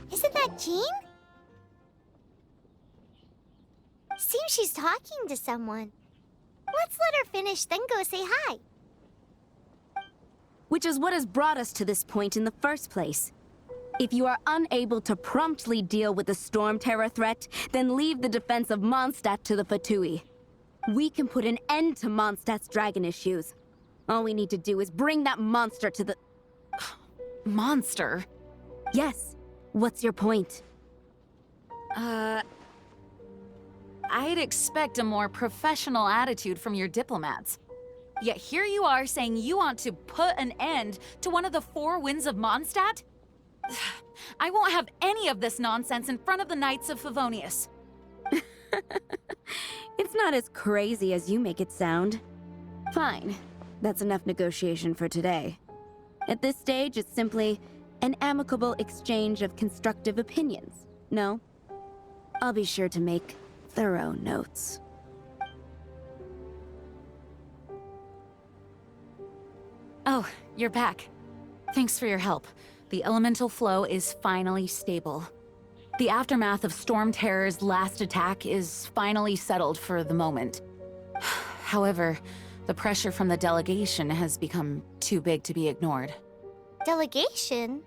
Isn't that Jean? Seems she's talking to someone. Let's let her finish, then go say hi. Which is what has brought us to this point in the first place. If you are unable to promptly deal with the Stormterror threat, then leave the defense of Mondstadt to the Fatui. We can put an end to Mondstadt's dragon issues. All we need to do is bring that monster to the... Monster? Yes. What's your point? I'd expect a more professional attitude from your diplomats. Yet here you are saying you want to put an end to one of the four winds of Mondstadt? I won't have any of this nonsense in front of the Knights of Favonius. It's not as crazy as you make it sound. Fine. That's enough negotiation for today. At this stage, it's simply an amicable exchange of constructive opinions. No? I'll be sure to make thorough notes. Oh, you're back. Thanks for your help. The elemental flow is finally stable. The aftermath of Stormterror's last attack is finally settled for the moment. However, the pressure from the delegation has become too big to be ignored. Delegation?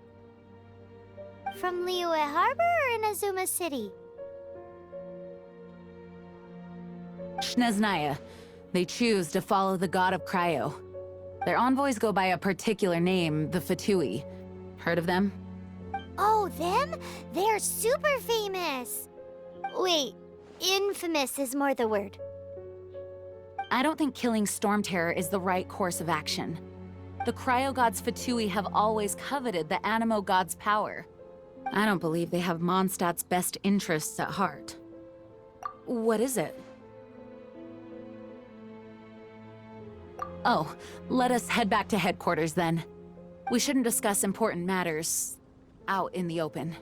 From Liyue Harbor or Inazuma City? Snezhnaya. They choose to follow the god of Cryo. Their envoys go by a particular name, the Fatui. Heard of them? Oh, them? They're super famous! Wait, infamous is more the word. I don't think killing Stormterror is the right course of action. The Cryo God's Fatui have always coveted the Animo God's power. I don't believe they have Mondstadt's best interests at heart. What is it? Oh, let us head back to headquarters then. We shouldn't discuss important matters out in the open.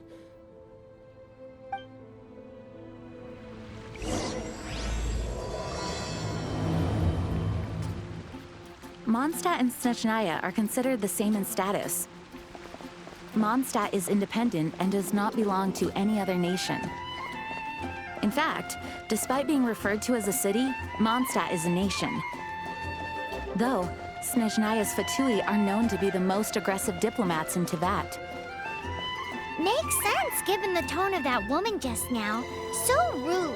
Mondstadt and Snezhnaya are considered the same in status. Mondstadt is independent and does not belong to any other nation. In fact, despite being referred to as a city, Mondstadt is a nation. Though, Snezhnaya's Fatui are known to be the most aggressive diplomats in Teyvat. Makes sense given the tone of that woman just now. So rude.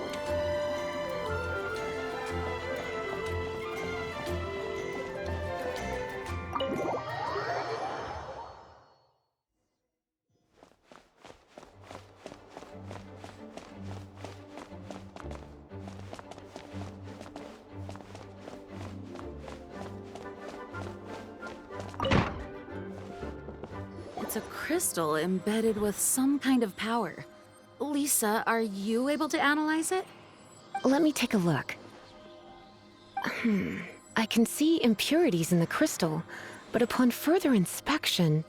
It's a crystal embedded with some kind of power. Lisa, are you able to analyze it? Let me take a look. I can see impurities in the crystal, but upon further inspection...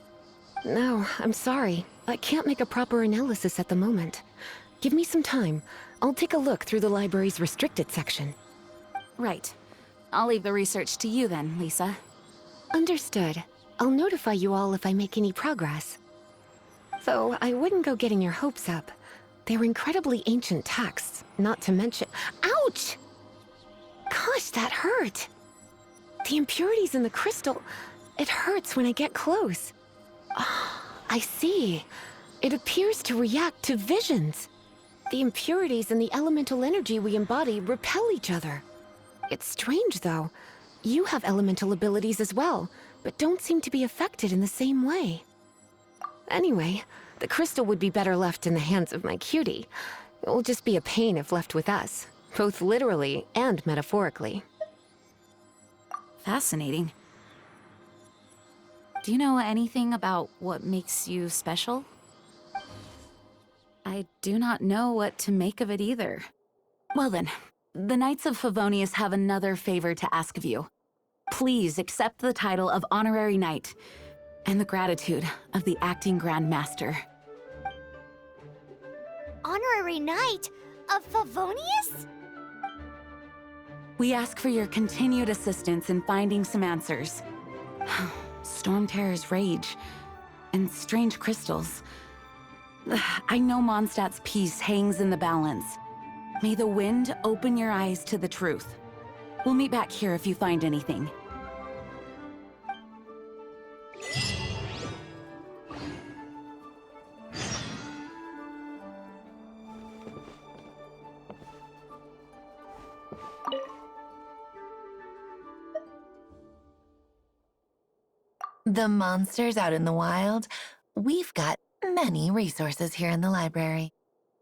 No, I'm sorry. I can't make a proper analysis at the moment. Give me some time. I'll take a look through the library's restricted section. Right. I'll leave the research to you then, Lisa. Understood. I'll notify you all if I make any progress. Though I wouldn't go getting your hopes up. They're incredibly ancient texts, not to mention... Ouch! Gosh, that hurt! The impurities in the crystal... It hurts when I get close. Ah, I see. It appears to react to visions. The impurities and the elemental energy we embody repel each other. It's strange, though. You have elemental abilities as well, but don't seem to be affected in the same way. Anyway, the crystal would be better left in the hands of my cutie. It will just be a pain if left with us, both literally and metaphorically. Fascinating. Do you know anything about what makes you special? I do not know what to make of it either. Well then, the Knights of Favonius have another favor to ask of you. Please accept the title of Honorary Knight and the gratitude of the Acting Grand Master. Honorary Knight of Favonius? We ask for your continued assistance in finding some answers. Stormterror's rage and strange crystals. I know Mondstadt's peace hangs in the balance. May the wind open your eyes to the truth. We'll meet back here if you find anything. The monsters out in the wild, we've got many resources here in the library.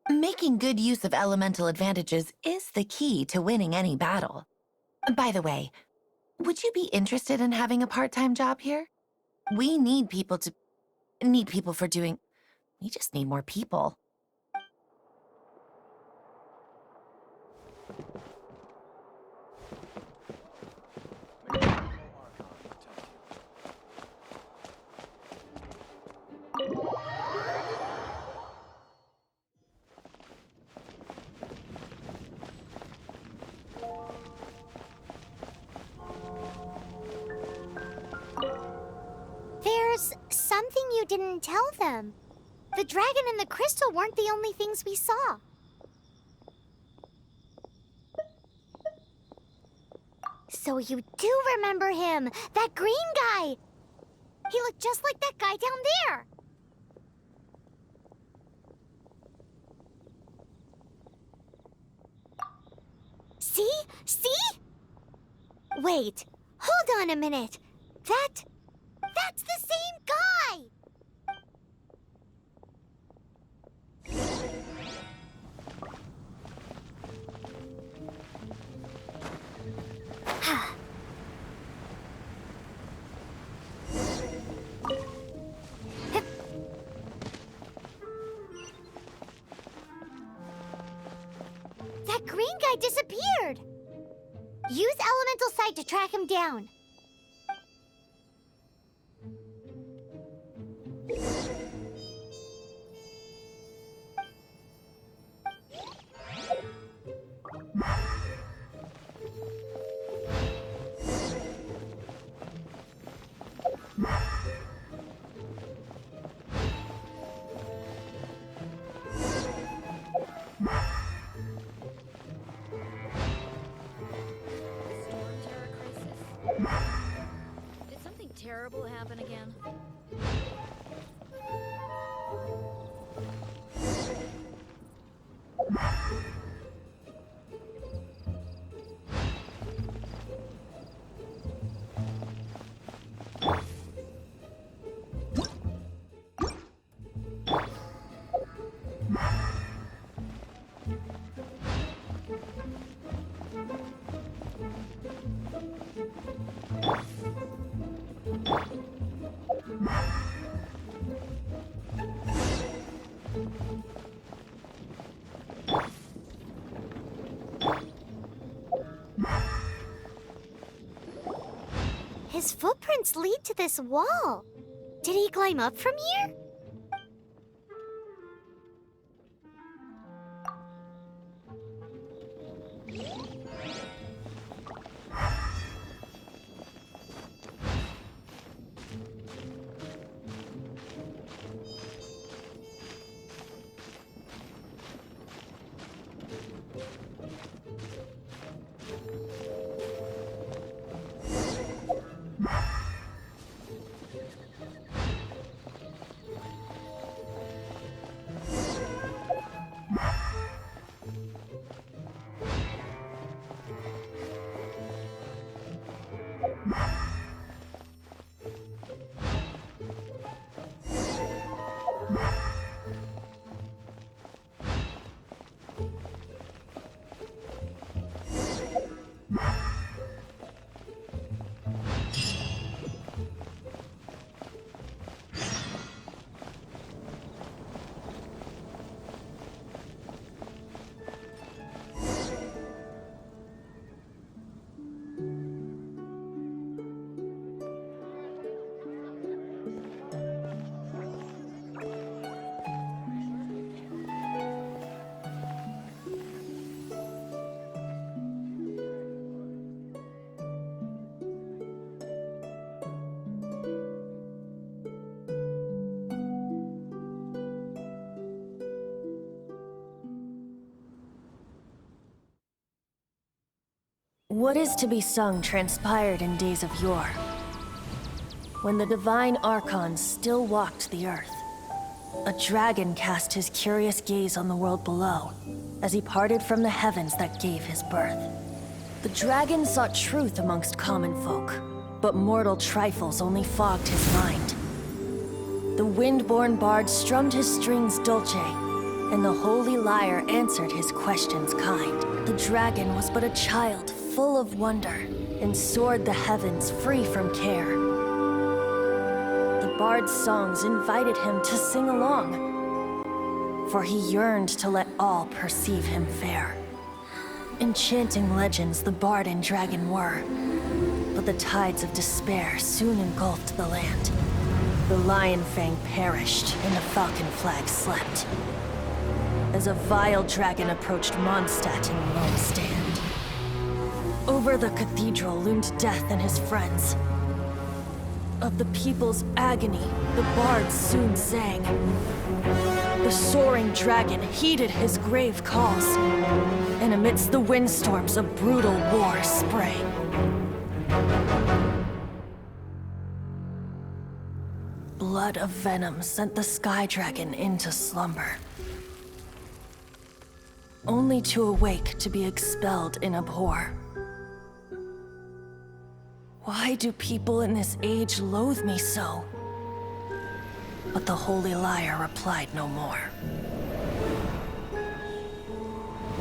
Making good use of elemental advantages is the key to winning any battle. By the way, would you be interested in having a part-time job here? We need people for doing... We just need more people. There's something you didn't tell them. The dragon and the crystal weren't the only things we saw. So you do remember him, that green guy. He looked just like that guy down there. See? See? Wait, hold on a minute. That's the same guy! That green guy disappeared! Use Elemental Sight to track him down. Did something terrible happen again? His footprints lead to this wall. Did he climb up from here? What is to be sung transpired in days of yore, when the divine archons still walked the earth. A dragon cast his curious gaze on the world below, as he parted from the heavens that gave his birth. The dragon sought truth amongst common folk, but mortal trifles only fogged his mind. The wind-born bard strummed his strings dulce, and the holy lyre answered his questions kind. The dragon was but a child full of wonder, and soared the heavens free from care. The bard's songs invited him to sing along, for he yearned to let all perceive him fair. Enchanting legends the bard and dragon were, but the tides of despair soon engulfed the land. The lion fang perished, and the falcon flag slept, as a vile dragon approached Mondstadt in lone stand. Over the cathedral loomed death and his friends. Of the people's agony, the bard soon sang. The soaring dragon heeded his grave calls, and amidst the windstorms a brutal war sprang. Blood of venom sent the sky dragon into slumber, only to awake to be expelled in abhor. Why do people in this age loathe me so? But the holy lyre replied no more.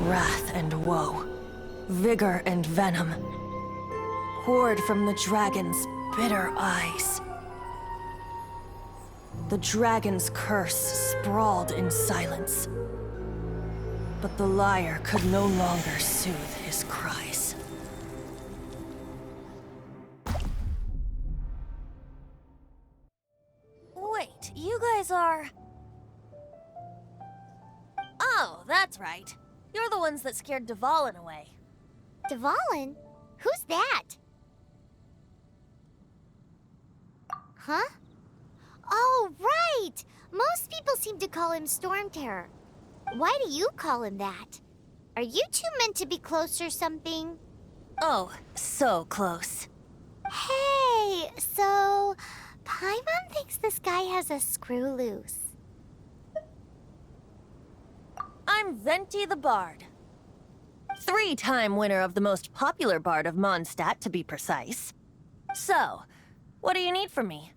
Wrath and woe, vigor and venom, poured from the dragon's bitter eyes. The dragon's curse sprawled in silence, but the lyre could no longer soothe his cries. Wait, you guys are... Oh, that's right. You're the ones that scared Dvalin away. Dvalin? Who's that? Huh? Oh, right! Most people seem to call him Stormterror. Why do you call him that? Are you two meant to be close or something? Oh, so close. Hey, so... Paimon thinks this guy has a screw loose. I'm Venti the Bard. 3-time winner of the most popular bard of Mondstadt, to be precise. So, what do you need from me?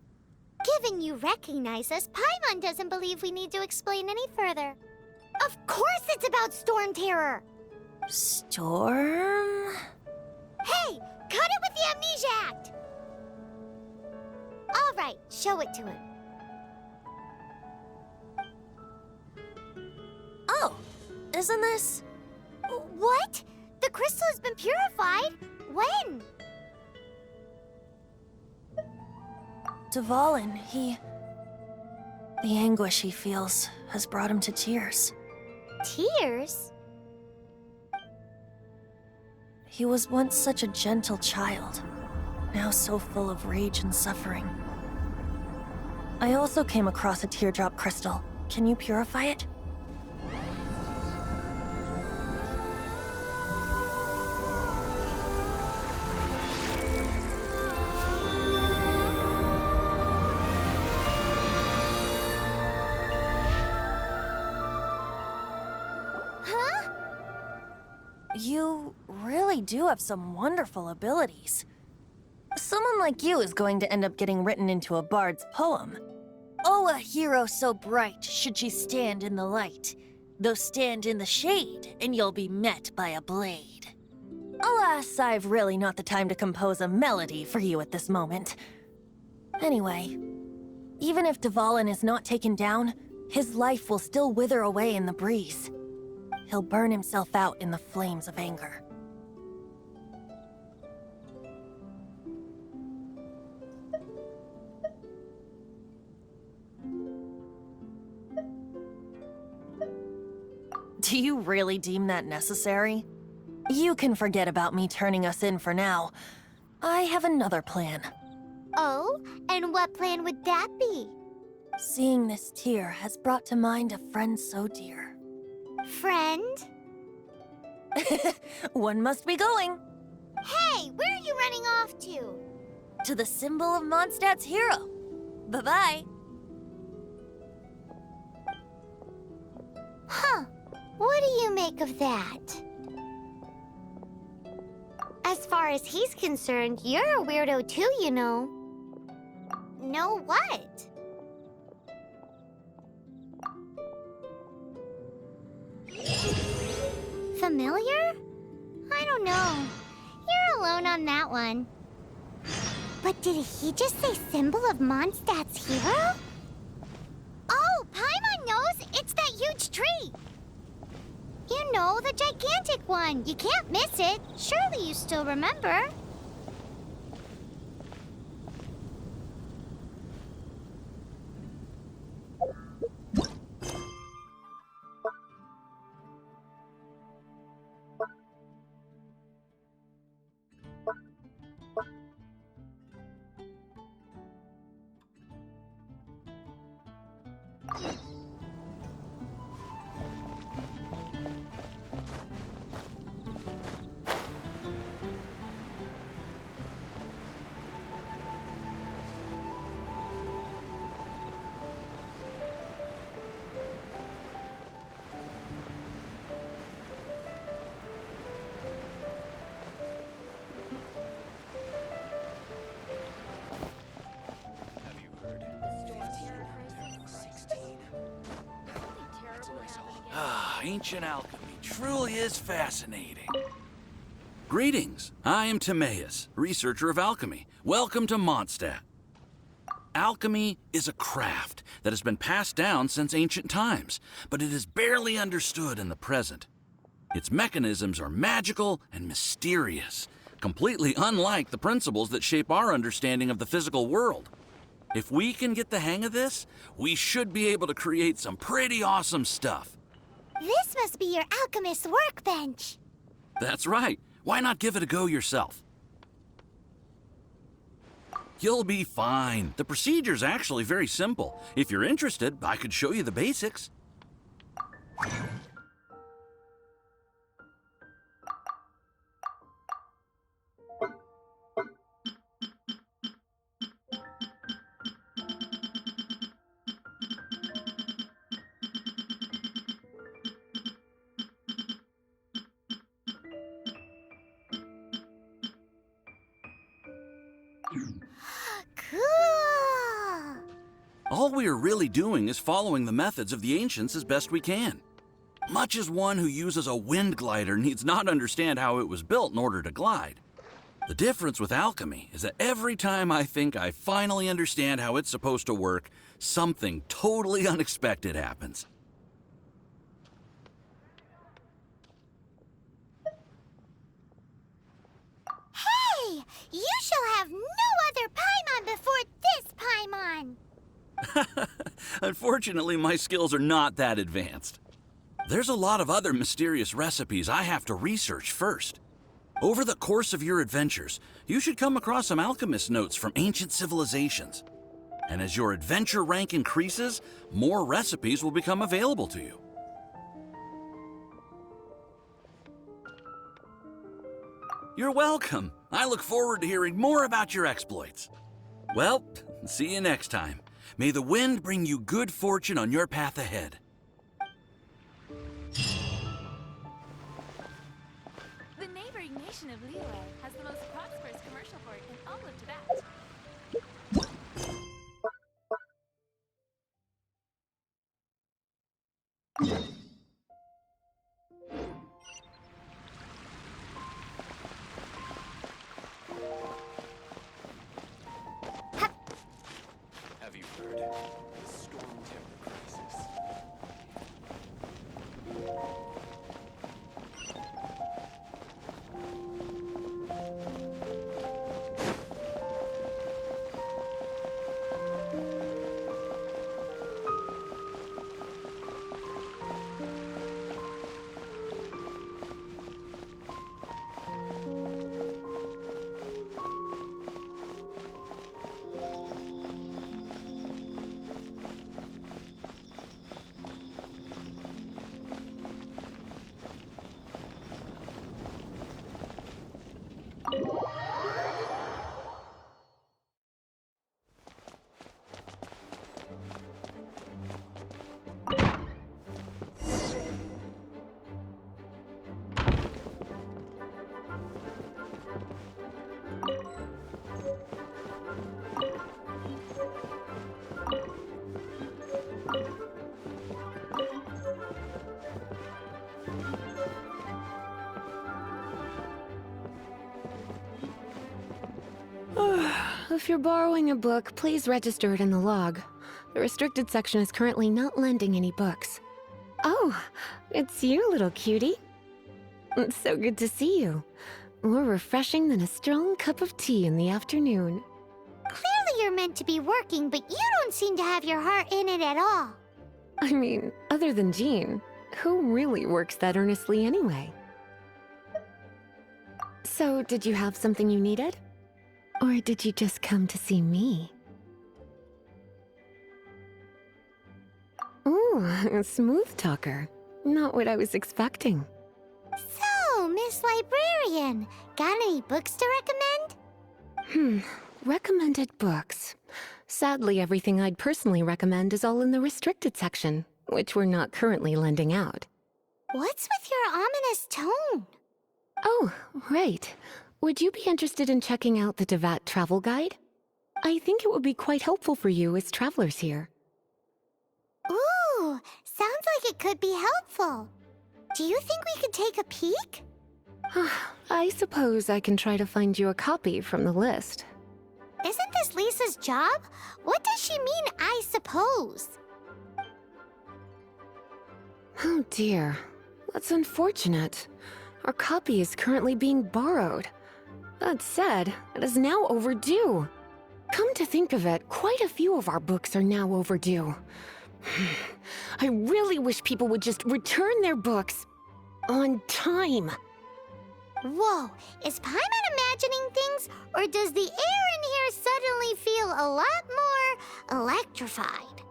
Given you recognize us, Paimon doesn't believe we need to explain any further. Of course it's about Stormterror! Storm? Hey, cut it with the Amnesia Act! All right, show it to him. Oh, isn't this... What? The crystal has been purified? When? Dvalin, the anguish he feels has brought him to tears. Tears? He was once such a gentle child, now so full of rage and suffering. I also came across a teardrop crystal. Can you purify it? Huh? You really do have some wonderful abilities. Someone like you is going to end up getting written into a bard's poem. Oh, a hero so bright should she stand in the light, though stand in the shade, and you'll be met by a blade. Alas, I've really not the time to compose a melody for you at this moment. Anyway, even if Dvalin is not taken down, his life will still wither away in the breeze. He'll burn himself out in the flames of anger. Do you really deem that necessary? You can forget about me turning us in for now. I have another plan. Oh, and what plan would that be? Seeing this tear has brought to mind a friend so dear. Friend? One must be going. Hey, where are you running off to? To the symbol of Mondstadt's hero. Bye-bye. Huh. What do you make of that? As far as he's concerned, you're a weirdo too, you know. Know what? Familiar? I don't know. You're alone on that one. But did he just say symbol of Mondstadt's hero? Oh, Paimon knows! It's that huge tree! You know, the gigantic one. You can't miss it. Surely you still remember. Ancient alchemy truly is fascinating. Greetings, I am Timaeus, researcher of alchemy. Welcome to Mondstadt. Alchemy is a craft that has been passed down since ancient times, but it is barely understood in the present. Its mechanisms are magical and mysterious, completely unlike the principles that shape our understanding of the physical world. If we can get the hang of this, we should be able to create some pretty awesome stuff. This must be your alchemist's workbench. That's right. Why not give it a go yourself? You'll be fine. The procedure's actually very simple. If you're interested, I could show you the basics. Cool! All we are really doing is following the methods of the ancients as best we can. Much as one who uses a wind glider needs not understand how it was built in order to glide. The difference with alchemy is that every time I think I finally understand how it's supposed to work, something totally unexpected happens. Hey! You shall have no other Paimon before this Paimon! Unfortunately, my skills are not that advanced. There's a lot of other mysterious recipes I have to research first. Over the course of your adventures, you should come across some alchemist notes from ancient civilizations. And as your adventure rank increases, more recipes will become available to you. You're welcome. I look forward to hearing more about your exploits. Well, see you next time. May the wind bring you good fortune on your path ahead. The neighboring nation of Liyue has the most prosperous commercial port in all of Tibet. Have you heard? The Stormterror crisis. If you're borrowing a book, please register it in the log. The restricted section is currently not lending any books. Oh, it's you, little cutie. It's so good to see you. More refreshing than a strong cup of tea in the afternoon. Clearly you're meant to be working, but you don't seem to have your heart in it at all. I mean, other than Jean, who really works that earnestly anyway? So, did you have something you needed? Or did you just come to see me? Ooh, a smooth talker. Not what I was expecting. So, Miss Librarian, got any books to recommend? Recommended books. Sadly, everything I'd personally recommend is all in the restricted section, which we're not currently lending out. What's with your ominous tone? Oh, right. Would you be interested in checking out the Devat travel guide? I think it would be quite helpful for you as travelers here. Ooh, sounds like it could be helpful. Do you think we could take a peek? I suppose I can try to find you a copy from the list. Isn't this Lisa's job? What does she mean, I suppose? Oh dear, that's unfortunate. Our copy is currently being borrowed. That said, it is now overdue. Come to think of it, quite a few of our books are now overdue. I really wish people would just return their books on time. Whoa, is Paimon imagining things, or does the air in here suddenly feel a lot more electrified?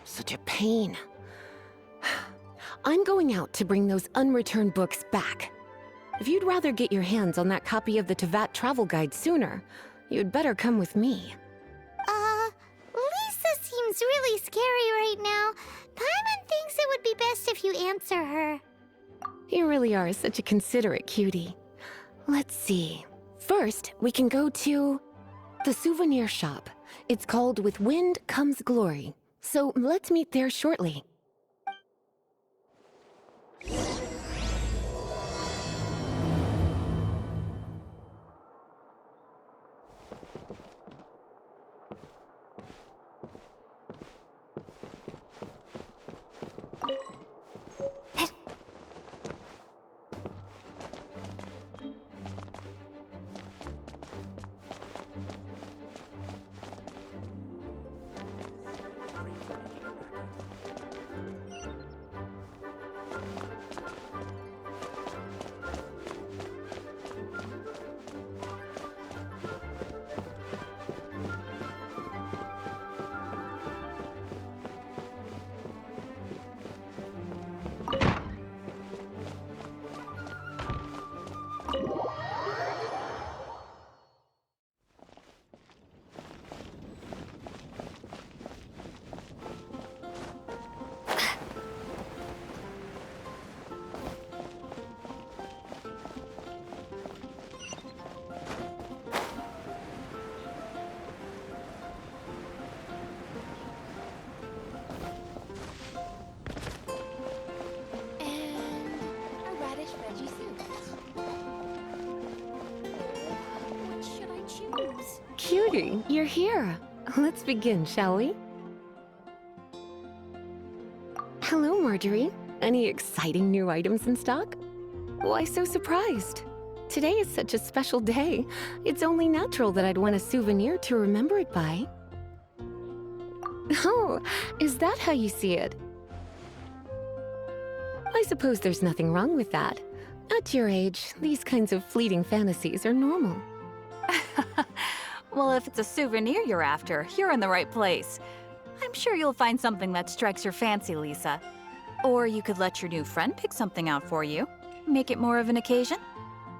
Such a pain. I'm going out to bring those unreturned books back. If you'd rather get your hands on that copy of the Tevat travel guide sooner, you'd better come with me. Lisa seems really scary right now. Paimon thinks it would be best if you answer her. You really are such a considerate cutie. Let's see. First, we can go to the souvenir shop. It's called With Wind Comes Glory. So let's meet there shortly. Cutie, you're here. Let's begin, shall we? Hello, Marjorie. Any exciting new items in stock? Why so surprised? Today is such a special day. It's only natural that I'd want a souvenir to remember it by. Oh, is that how you see it? I suppose there's nothing wrong with that. At your age, these kinds of fleeting fantasies are normal. Well, if it's a souvenir you're after, you're in the right place. I'm sure you'll find something that strikes your fancy, Lisa. Or you could let your new friend pick something out for you. Make it more of an occasion.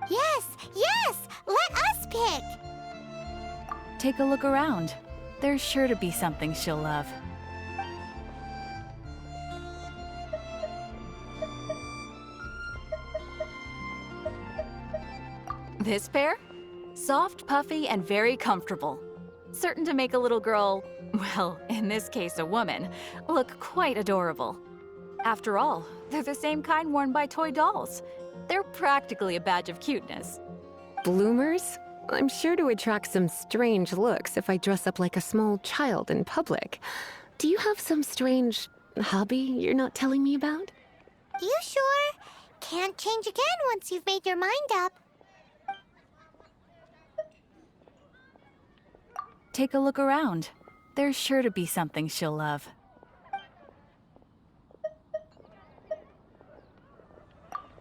Yes, yes! Let us pick! Take a look around. There's sure to be something she'll love. This pair? Soft, puffy, and very comfortable. Certain to make a little girl, well, in this case a woman, look quite adorable. After all, they're the same kind worn by toy dolls. They're practically a badge of cuteness. Bloomers? I'm sure to attract some strange looks if I dress up like a small child in public. Do you have some strange hobby you're not telling me about? You sure? Can't change again once you've made your mind up. Take a look around. There's sure to be something she'll love.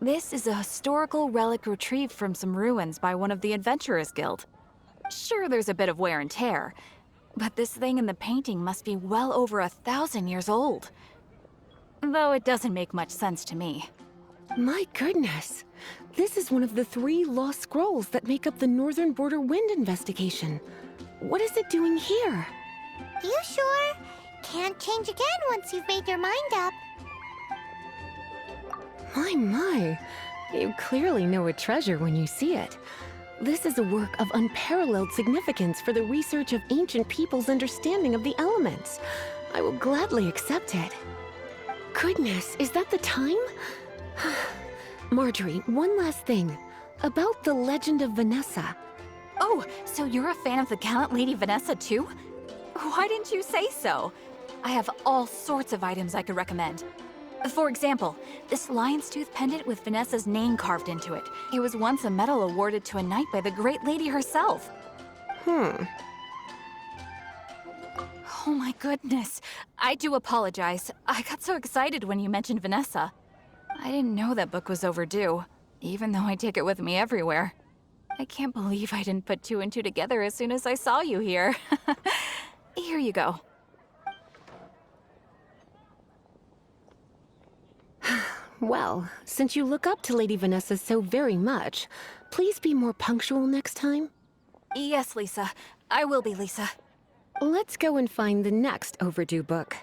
This is a historical relic retrieved from some ruins by one of the Adventurers Guild. Sure, there's a bit of wear and tear, but this thing in the painting must be well over 1,000 years old. Though it doesn't make much sense to me. My goodness. This is one of the 3 lost scrolls that make up the Northern Border Wind investigation. What is it doing here? You sure? Can't change again once you've made your mind up. My. You clearly know a treasure when you see it. This is a work of unparalleled significance for the research of ancient people's understanding of the elements. I will gladly accept it. Goodness, is that the time? Marjorie, one last thing. About the legend of Vanessa. Oh, so you're a fan of the gallant Lady Vanessa too? Why didn't you say so? I have all sorts of items I could recommend. For example, this lion's tooth pendant with Vanessa's name carved into it. It was once a medal awarded to a knight by the great lady herself. Oh my goodness. I do apologize. I got so excited when you mentioned Vanessa. I didn't know that book was overdue, even though I take it with me everywhere. I can't believe I didn't put 2 and 2 together as soon as I saw you here. Here you go. Well, since you look up to Lady Vanessa so very much, please be more punctual next time. Yes, Lisa. I will be, Lisa. Let's go and find the next overdue book.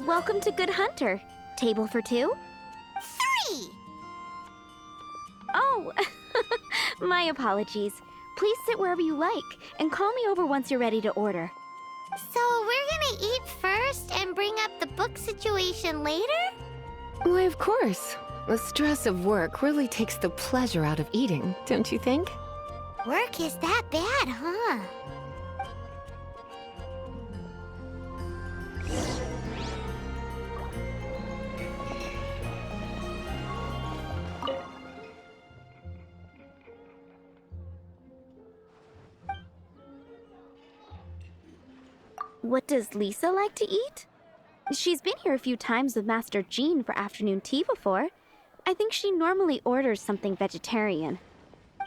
Welcome to Good Hunter. Table for 2? 3! Oh, my apologies. Please sit wherever you like, and call me over once you're ready to order. So we're gonna eat first and bring up the book situation later? Why, of course. The stress of work really takes the pleasure out of eating, don't you think? Work is that bad, huh? What does Lisa like to eat? She's been here a few times with Master Jean for afternoon tea before. I think she normally orders something vegetarian.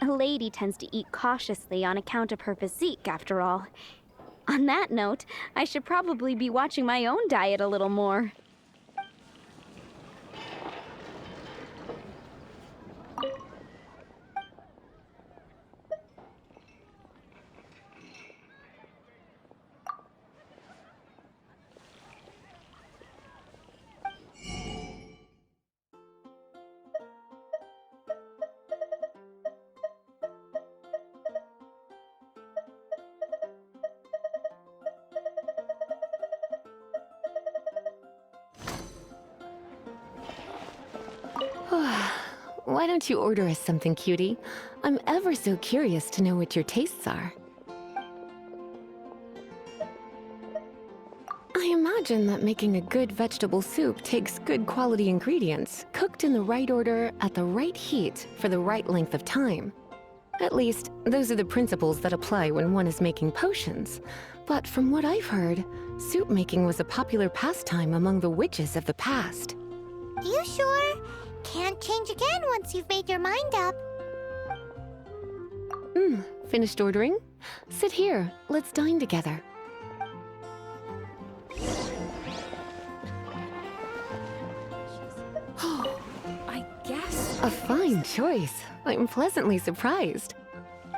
A lady tends to eat cautiously on account of her physique, after all. On that note, I should probably be watching my own diet a little more. Why don't you order us something, cutie? I'm ever so curious to know what your tastes are. I imagine that making a good vegetable soup takes good quality ingredients, cooked in the right order, at the right heat, for the right length of time. At least, those are the principles that apply when one is making potions. But from what I've heard, soup making was a popular pastime among the witches of the past. You sure? Can't change again once you've made your mind up. Finished ordering? Sit here, let's dine together. I guess. A fine choice. I'm pleasantly surprised.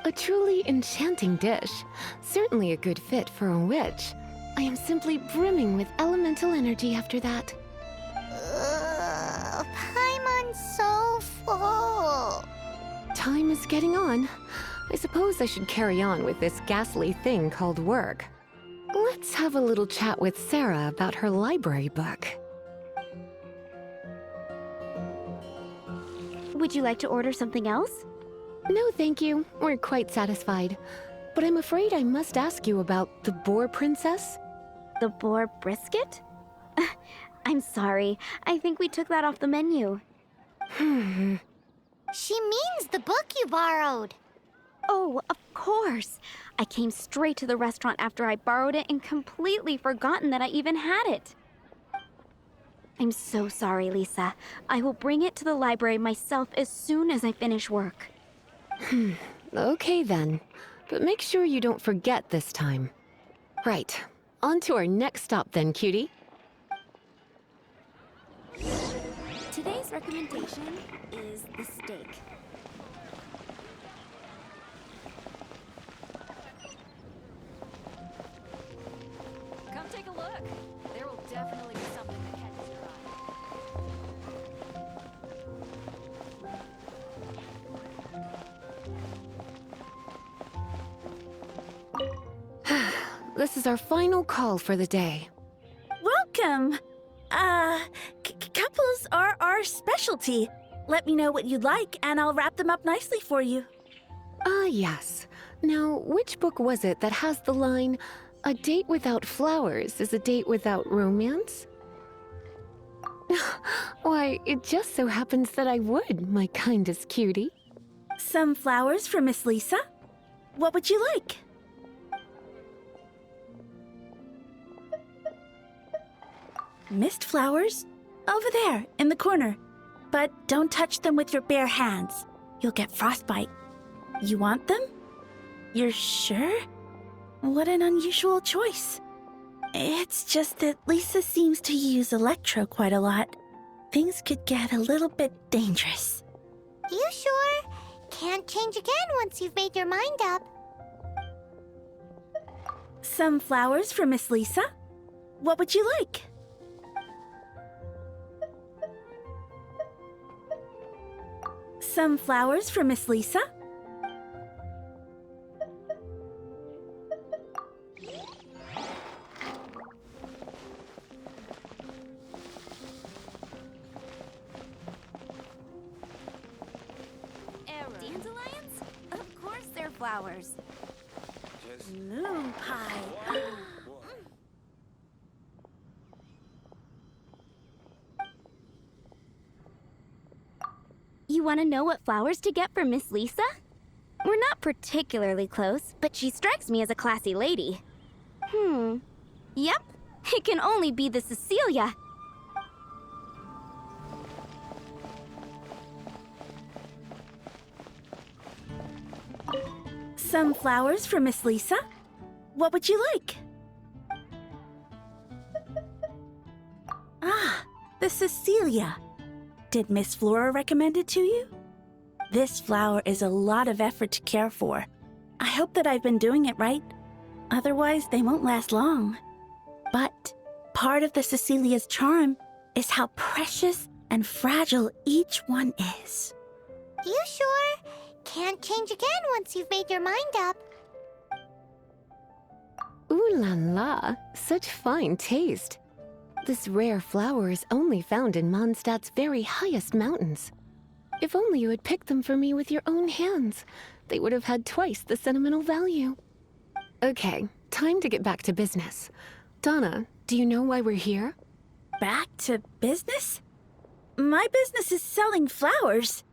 A truly enchanting dish. Certainly a good fit for a witch. I am simply brimming with elemental energy after that. Paimon's so full. Time is getting on. I suppose I should carry on with this ghastly thing called work. Let's have a little chat with Sarah about her library book. Would you like to order something else? No, thank you. We're quite satisfied. But I'm afraid I must ask you about the Boar Princess. The boar brisket? I'm sorry. I think we took that off the menu. She means the book you borrowed. Oh, of course. I came straight to the restaurant after I borrowed it and completely forgotten that I even had it. I'm so sorry, Lisa. I will bring it to the library myself as soon as I finish work. Okay then. But make sure you don't forget this time. Right. On to our next stop then, cutie. Today's recommendation is the steak. Come take a look. There will definitely be something that catches your eye. This is our final call for the day. Welcome! Couples are our specialty. Let me know what you'd like, and I'll wrap them up nicely for you. Ah, yes. Now, which book was it that has the line, "A date without flowers is a date without romance"? Why, it just so happens that I would, my kindest cutie. Some flowers for Miss Lisa. What would you like? Mist flowers? Over there, in the corner. But don't touch them with your bare hands. You'll get frostbite. You want them? You're sure? What an unusual choice. It's just that Lisa seems to use Electro quite a lot. Things could get a little bit dangerous. You sure? Can't change again once you've made your mind up. Some flowers for Miss Lisa? What would you like? Some flowers for Miss Lisa? Dandelions? Of course they're flowers. Moon pie. You want to know what flowers to get for Miss Lisa? We're not particularly close, but she strikes me as a classy lady. Yep, it can only be the Cecilia. Some flowers for Miss Lisa? What would you like? Ah, the Cecilia. Did Miss Flora recommend it to you? This flower is a lot of effort to care for. I hope that I've been doing it right. Otherwise, they won't last long. But part of the Cecilia's charm is how precious and fragile each one is. You sure? Can't change again once you've made your mind up. Ooh la la, such fine taste. This rare flower is only found in Mondstadt's very highest mountains. If only you had picked them for me with your own hands, they would have had twice the sentimental value. Okay, time to get back to business. Donna, do you know why we're here? Back to business? My business is selling flowers.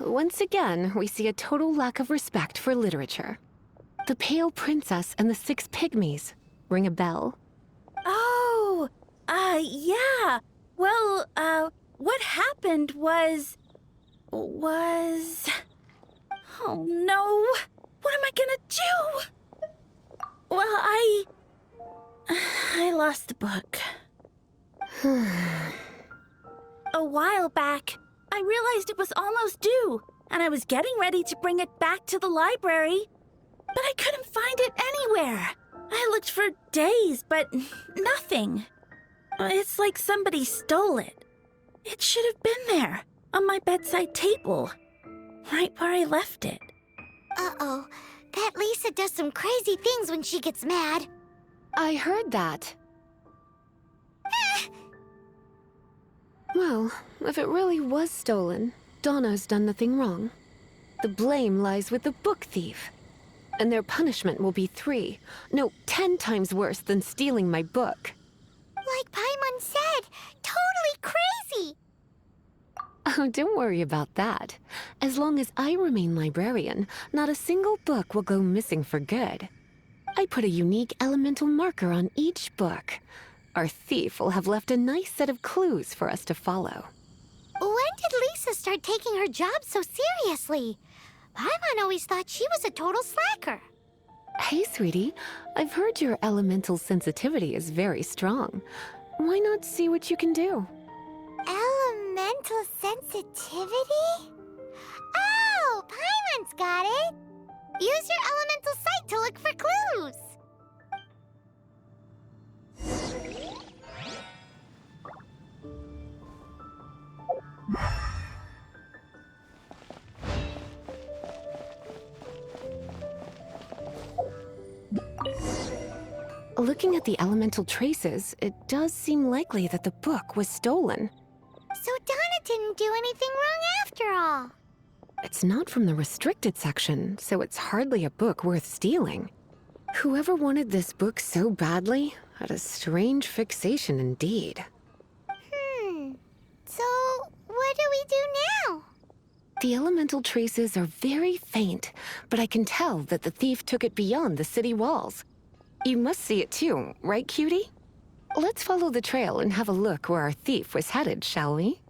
Once again, we see a total lack of respect for literature. The Pale Princess and the Six Pygmies. Ring a bell? Oh, yeah. Well, what happened was... Oh no! What am I gonna do? Well, I lost the book. A while back, I realized it was almost due, and I was getting ready to bring it back to the library. But I couldn't find it anywhere. I looked for days, but nothing. It's like somebody stole it. It should have been there, on my bedside table, right where I left it. Uh-oh. That Lisa does some crazy things when she gets mad. I heard that. Well, if it really was stolen, Donna's done nothing wrong. The blame lies with the book thief. And their punishment will be 10 times worse than stealing my book. Like Paimon said, totally crazy! Oh, don't worry about that. As long as I remain librarian, not a single book will go missing for good. I put a unique elemental marker on each book. Our thief will have left a nice set of clues for us to follow. When did Lisa start taking her job so seriously? Paimon always thought she was a total slacker. Hey, sweetie. I've heard your elemental sensitivity is very strong. Why not see what you can do? Elemental sensitivity? Oh, Paimon's got it! Use your elemental sight to look for clues! Looking at the elemental traces, it does seem likely that the book was stolen. So Donna didn't do anything wrong after all. It's not from the restricted section, so it's hardly a book worth stealing. Whoever wanted this book so badly had a strange fixation indeed. So what do we do now? The elemental traces are very faint, but I can tell that the thief took it beyond the city walls. You must see it too, right, cutie? Let's follow the trail and have a look where our thief was headed, shall we?